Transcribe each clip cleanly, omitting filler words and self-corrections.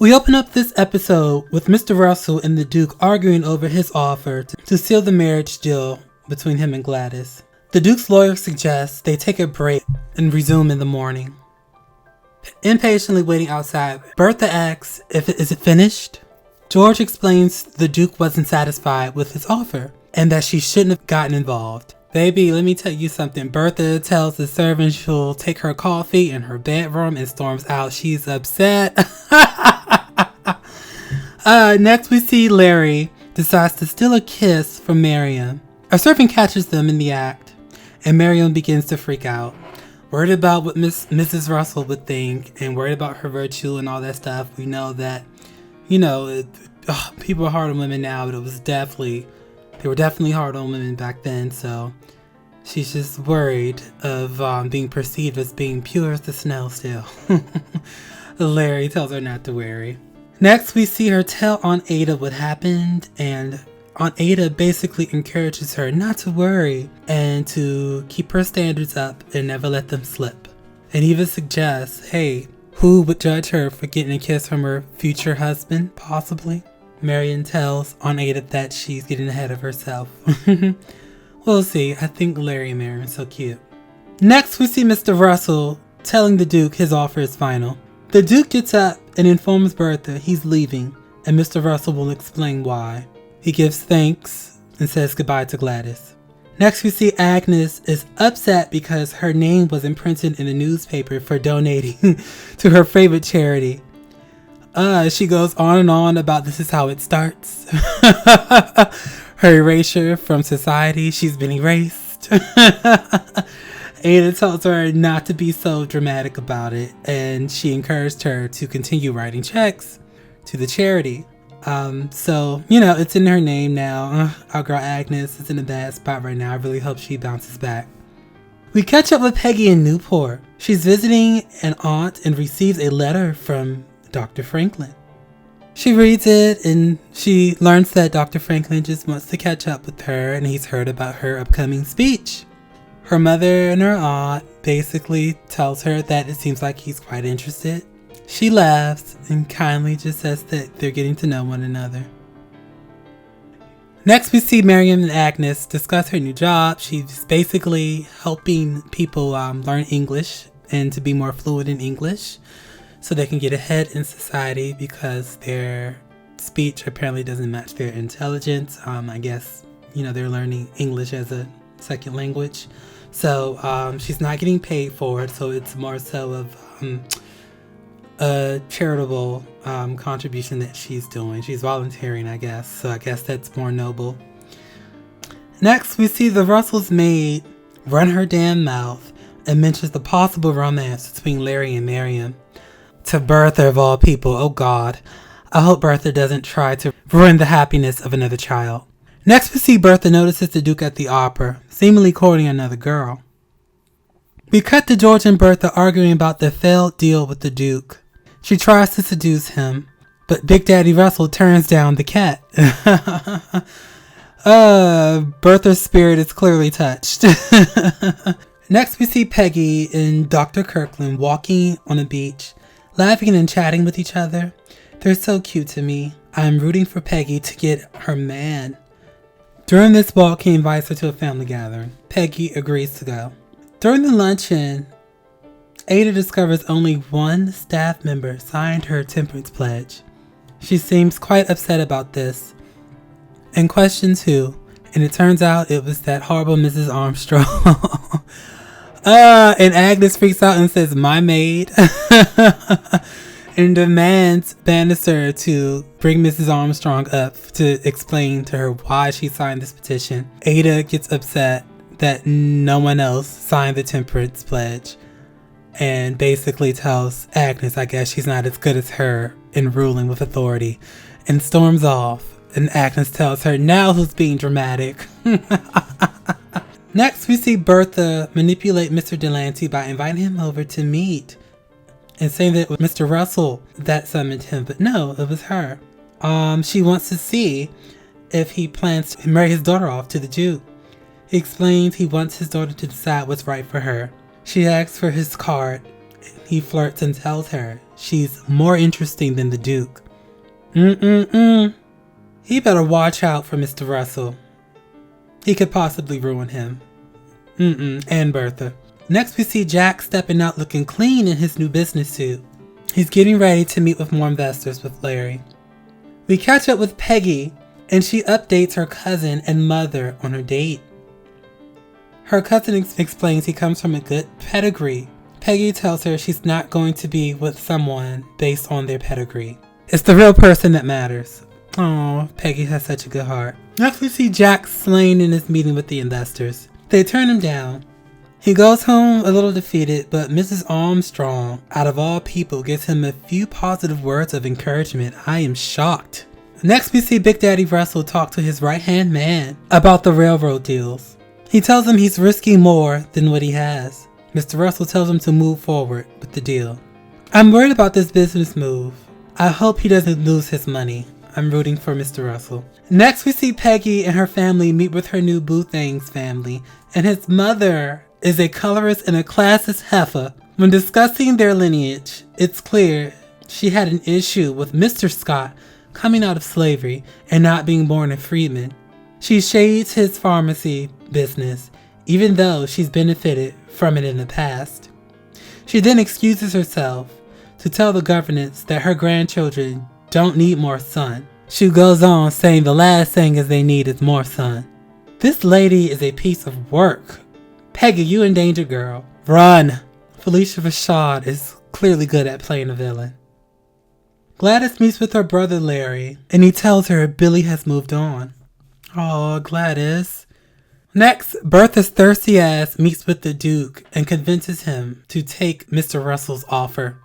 We open up this episode with Mr. Russell and the Duke arguing over his offer to seal the marriage deal between him and Gladys. The Duke's lawyer suggests they take a break and resume in the morning. Impatiently waiting outside, Bertha asks is it finished? George explains the Duke wasn't satisfied with his offer and that she shouldn't have gotten involved. Baby, let me tell you something. Bertha tells the servant she'll take her coffee in her bedroom and storms out. She's upset. Next we see Larry decides to steal a kiss from Miriam. A servant catches them in the act, and Miriam begins to freak out. Worried about what Mrs. Russell would think, and worried about her virtue and all that stuff. We know that, people are hard on women now, but they were definitely hard on women back then, so she's just worried of being perceived as being pure as the snow still. Larry tells her not to worry. Next, we see her tell Aunt Ada what happened, and Aunt Ada basically encourages her not to worry and to keep her standards up and never let them slip. And even suggests, hey, who would judge her for getting a kiss from her future husband, possibly? Marion tells Aunt Ada that she's getting ahead of herself. We'll see. I think Larry and Marion are so cute. Next, we see Mr. Russell telling the Duke his offer is final. The Duke gets up and informs Bertha he's leaving, and Mr. Russell will explain why. He gives thanks and says goodbye to Gladys. Next, we see Agnes is upset because her name wasn't printed in the newspaper for donating to her favorite charity. She goes on and on about this is how it starts. Her erasure from society. She's been erased. Ada tells her not to be so dramatic about it, and she encouraged her to continue writing checks to the charity. So, it's in her name now. Our girl Agnes is in a bad spot right now. I really hope she bounces back. We catch up with Peggy in Newport. She's visiting an aunt and receives a letter from Dr. Franklin. She reads it and she learns that Dr. Franklin just wants to catch up with her and he's heard about her upcoming speech. Her mother and her aunt basically tells her that it seems like he's quite interested. She laughs and kindly just says that they're getting to know one another. Next, we see Miriam and Agnes discuss her new job. She's basically helping people learn English and to be more fluent in English so they can get ahead in society because their speech apparently doesn't match their intelligence. I guess, they're learning English as a second language. So she's not getting paid for it, so it's more so of a charitable contribution that she's doing. She's volunteering, I guess. So I guess that's more noble. Next, we see the Russells' maid run her damn mouth and mentions the possible romance between Larry and Miriam. To Bertha of all people, oh God. I hope Bertha doesn't try to ruin the happiness of another child. Next, we see Bertha notices the Duke at the opera, seemingly courting another girl. We cut to George and Bertha arguing about the failed deal with the Duke. She tries to seduce him, but Big Daddy Russell turns down the cat. Bertha's spirit is clearly touched. Next, we see Peggy and Dr. Kirkland walking on a beach, laughing and chatting with each other. They're so cute to me. I'm rooting for Peggy to get her man. During this walk, he invites her to a family gathering. Peggy agrees to go. During the luncheon, Ada discovers only one staff member signed her temperance pledge. She seems quite upset about this and questions who, and it turns out it was that horrible Mrs. Armstrong. And Agnes freaks out and says, my maid, and demands Bannister to bring Mrs. Armstrong up to explain to her why she signed this petition. Ada gets upset that no one else signed the temperance pledge and basically tells Agnes, I guess she's not as good as her in ruling with authority, and storms off. And Agnes tells her, now who's being dramatic? Next, we see Bertha manipulate Mr. Delancey by inviting him over to meet and saying that it was Mr. Russell that summoned him, but no, it was her. She wants to see if he plans to marry his daughter off to the Duke. He explains he wants his daughter to decide what's right for her. She asks for his card, He flirts and tells her she's more interesting than the Duke. He better watch out for Mr. Russell. He could possibly ruin him. And Bertha. Next we see Jack stepping out looking clean in his new business suit. He's getting ready to meet with more investors with Larry. We catch up with Peggy, and she updates her cousin and mother on her date. Her cousin explains he comes from a good pedigree. Peggy tells her she's not going to be with someone based on their pedigree. It's the real person that matters. Oh, Peggy has such a good heart. Next we see Jack slain in his meeting with the investors. They turn him down. He goes home a little defeated, but Mrs. Armstrong, out of all people, gives him a few positive words of encouragement. I am shocked. Next we see Big Daddy Russell talk to his right-hand man about the railroad deals. He tells him he's risking more than what he has. Mr. Russell tells him to move forward with the deal. I'm worried about this business move. I hope he doesn't lose his money. I'm rooting for Mr. Russell. Next we see Peggy and her family meet with her new Boothang's family, and his mother is a colorist and a classist heifer. When discussing their lineage, it's clear she had an issue with Mr. Scott coming out of slavery and not being born a freedman. She shades his pharmacy business, even though she's benefited from it in the past. She then excuses herself to tell the governance that her grandchildren don't need more sun. She goes on saying the last thing is they need is more sun. This lady is a piece of work. Peggy, you in danger, girl. Run! Felicia Rashad is clearly good at playing a villain. Gladys meets with her brother Larry, and he tells her Billy has moved on. Oh, Gladys. Next, Bertha's thirsty ass meets with the Duke and convinces him to take Mr. Russell's offer.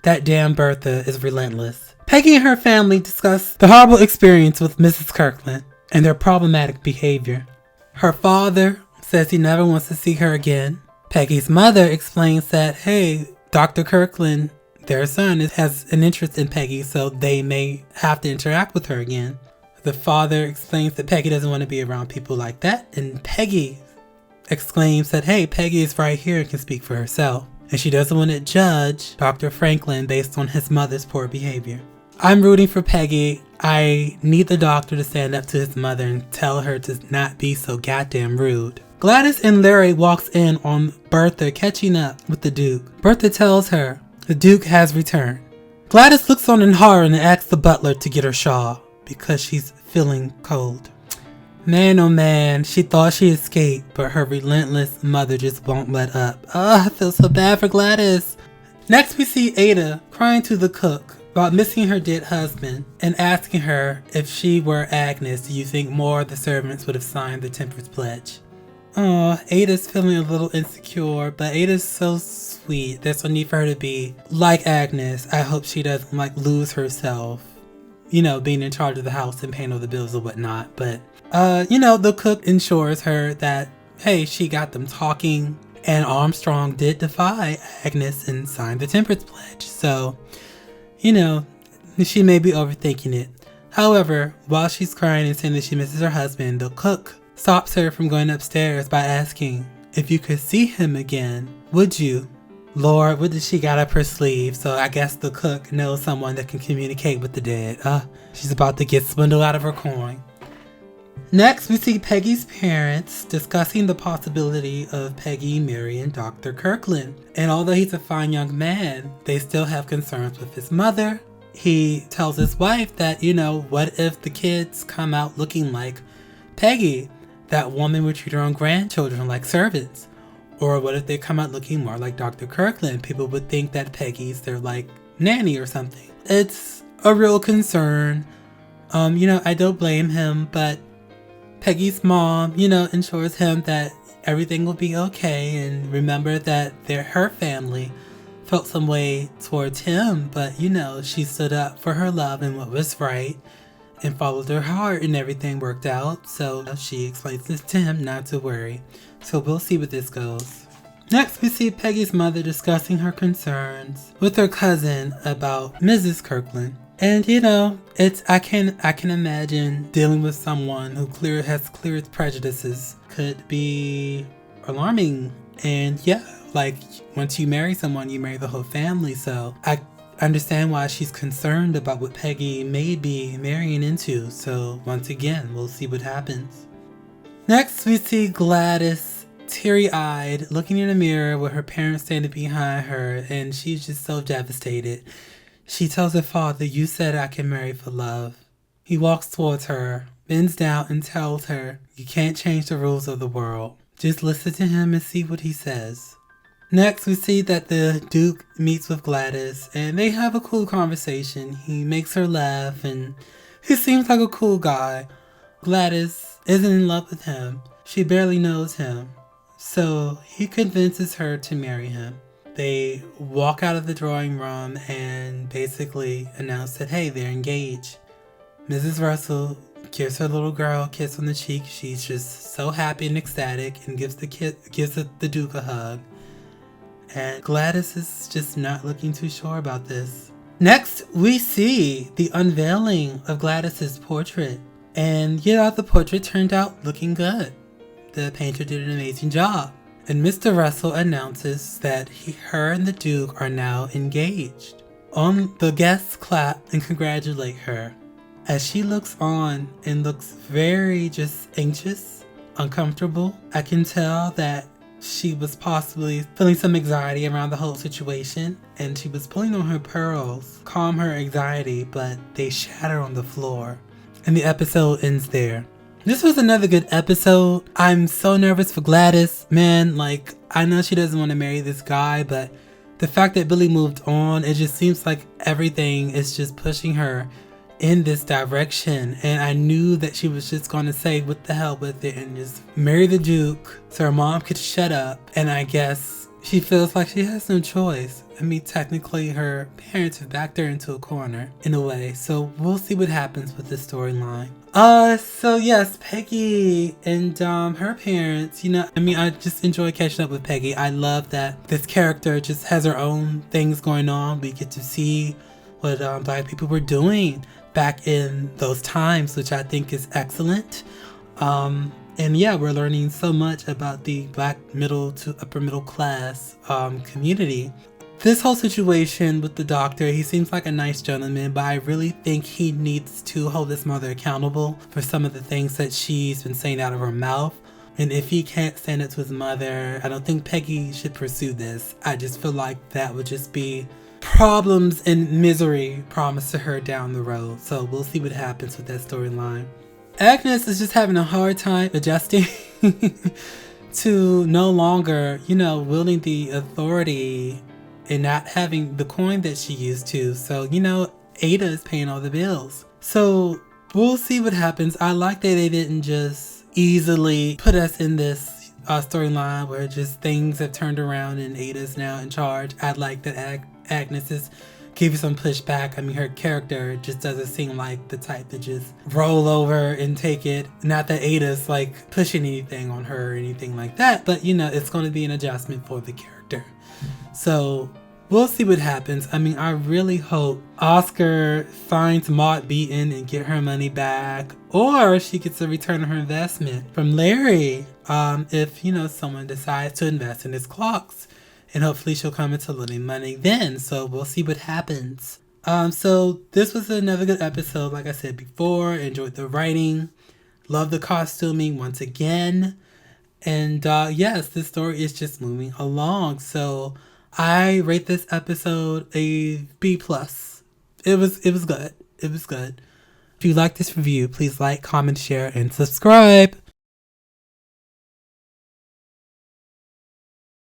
That damn Bertha is relentless. Peggy and her family discuss the horrible experience with Mrs. Kirkland and their problematic behavior. Her father says he never wants to see her again. Peggy's mother explains that, hey, Dr. Kirkland, their son, has an interest in Peggy, so they may have to interact with her again. The father explains that Peggy doesn't want to be around people like that, and Peggy exclaims that, hey, Peggy is right here and can speak for herself, and she doesn't want to judge Dr. Franklin based on his mother's poor behavior. I'm rooting for Peggy. I need the doctor to stand up to his mother and tell her to not be so goddamn rude. Gladys and Larry walks in on Bertha catching up with the Duke. Bertha tells her the Duke has returned. Gladys looks on in horror and asks the butler to get her shawl because she's feeling cold. Man, oh man, she thought she escaped, but her relentless mother just won't let up. Oh, I feel so bad for Gladys. Next we see Ada crying to the cook about missing her dead husband and asking her if she were Agnes, do you think more of the servants would have signed the temperance pledge? Oh, Ada's feeling a little insecure, but Ada's so sweet. There's no need for her to be like Agnes. I hope she doesn't lose herself, being in charge of the house and paying all the bills or whatnot. But, the cook ensures her that, hey, she got them talking, and Armstrong did defy Agnes and signed the temperance pledge. So, she may be overthinking it. However, while she's crying and saying that she misses her husband, the cook stops her from going upstairs by asking, if you could see him again, would you? Lord, what did she got up her sleeve? So I guess the cook knows someone that can communicate with the dead. She's about to get swindled out of her coin. Next, we see Peggy's parents discussing the possibility of Peggy marrying Dr. Kirkland. And although he's a fine young man, they still have concerns with his mother. He tells his wife that, what if the kids come out looking like Peggy? That woman would treat her own grandchildren like servants. Or what if they come out looking more like Dr. Kirkland? People would think that Peggy's their nanny or something. It's a real concern. I don't blame him, but Peggy's mom, ensures him that everything will be okay, and remember that her family felt some way towards him, but she stood up for her love and what was right and followed her heart, and everything worked out. So she explains this to him not to worry. So we'll see where this goes. Next, we see Peggy's mother discussing her concerns with her cousin about Mrs. Kirkland. And I can imagine dealing with someone who has clear prejudices could be alarming. And yeah, like, once you marry someone, you marry the whole family. So I understand why she's concerned about what Peggy may be marrying into. So once again, we'll see what happens. Next, we see Gladys, teary-eyed, looking in the mirror with her parents standing behind her, and she's just so devastated. She tells her father, "You said I can marry for love." He walks towards her, bends down, and tells her, "You can't change the rules of the world. Just listen to him and see what he says." Next, we see that the Duke meets with Gladys, and they have a cool conversation. He makes her laugh, and he seems like a cool guy. Gladys isn't in love with him. She barely knows him. So he convinces her to marry him. They walk out of the drawing room and basically announce that, hey, they're engaged. Mrs. Russell gives her little girl a kiss on the cheek. She's just so happy and ecstatic and gives the Duke a hug. And Gladys is just not looking too sure about this. Next, we see the unveiling of Gladys's portrait. And yeah, the portrait turned out looking good. The painter did an amazing job. And Mr. Russell announces that her and the Duke are now engaged. The guests clap and congratulate her. As she looks on and looks very just anxious, uncomfortable, I can tell that she was possibly feeling some anxiety around the whole situation, and she was pulling on her pearls, calm her anxiety, but they shatter on the floor. And the episode ends there. This was another good episode. I'm so nervous for Gladys. Man, like, I know she doesn't want to marry this guy, but the fact that Billy moved on, it just seems like everything is just pushing her in this direction. And I knew that she was just going to say, what the hell with it, and just marry the Duke so her mom could shut up. And I guess she feels like she has no choice. I mean, technically her parents have backed her into a corner in a way. So we'll see what happens with this storyline. So yes, Peggy and her parents, I just enjoy catching up with Peggy. I love that this character just has her own things going on. We get to see what Black people were doing back in those times, which I think is excellent. And yeah, we're learning so much about the Black middle to upper middle class community. This whole situation with the doctor, he seems like a nice gentleman, but I really think he needs to hold his mother accountable for some of the things that she's been saying out of her mouth. And if he can't stand up to his mother, I don't think Peggy should pursue this. I just feel like that would just be problems and misery promised to her down the road. So we'll see what happens with that storyline. Agnes is just having a hard time adjusting to no longer, wielding the authority and not having the coin that she used to. So, Ada is paying all the bills. So we'll see what happens. I like that they didn't just easily put us in this storyline where just things have turned around and Ada's now in charge. I like that Agnes is giving some pushback. I mean, her character just doesn't seem like the type to just roll over and take it. Not that Ada's like pushing anything on her or anything like that, but it's going to be an adjustment for the character. So we'll see what happens. I mean, I really hope Oscar finds Maud beaten and get her money back, or she gets a return on her investment from Larry if, someone decides to invest in his clocks. And hopefully she'll come into living money then. So we'll see what happens. So this was another good episode. Like I said before, enjoyed the writing. Love the costuming once again. And yes, this story is just moving along. So I rate this episode a B+. It was good. It was good. If you like this review, please like, comment, share, and subscribe.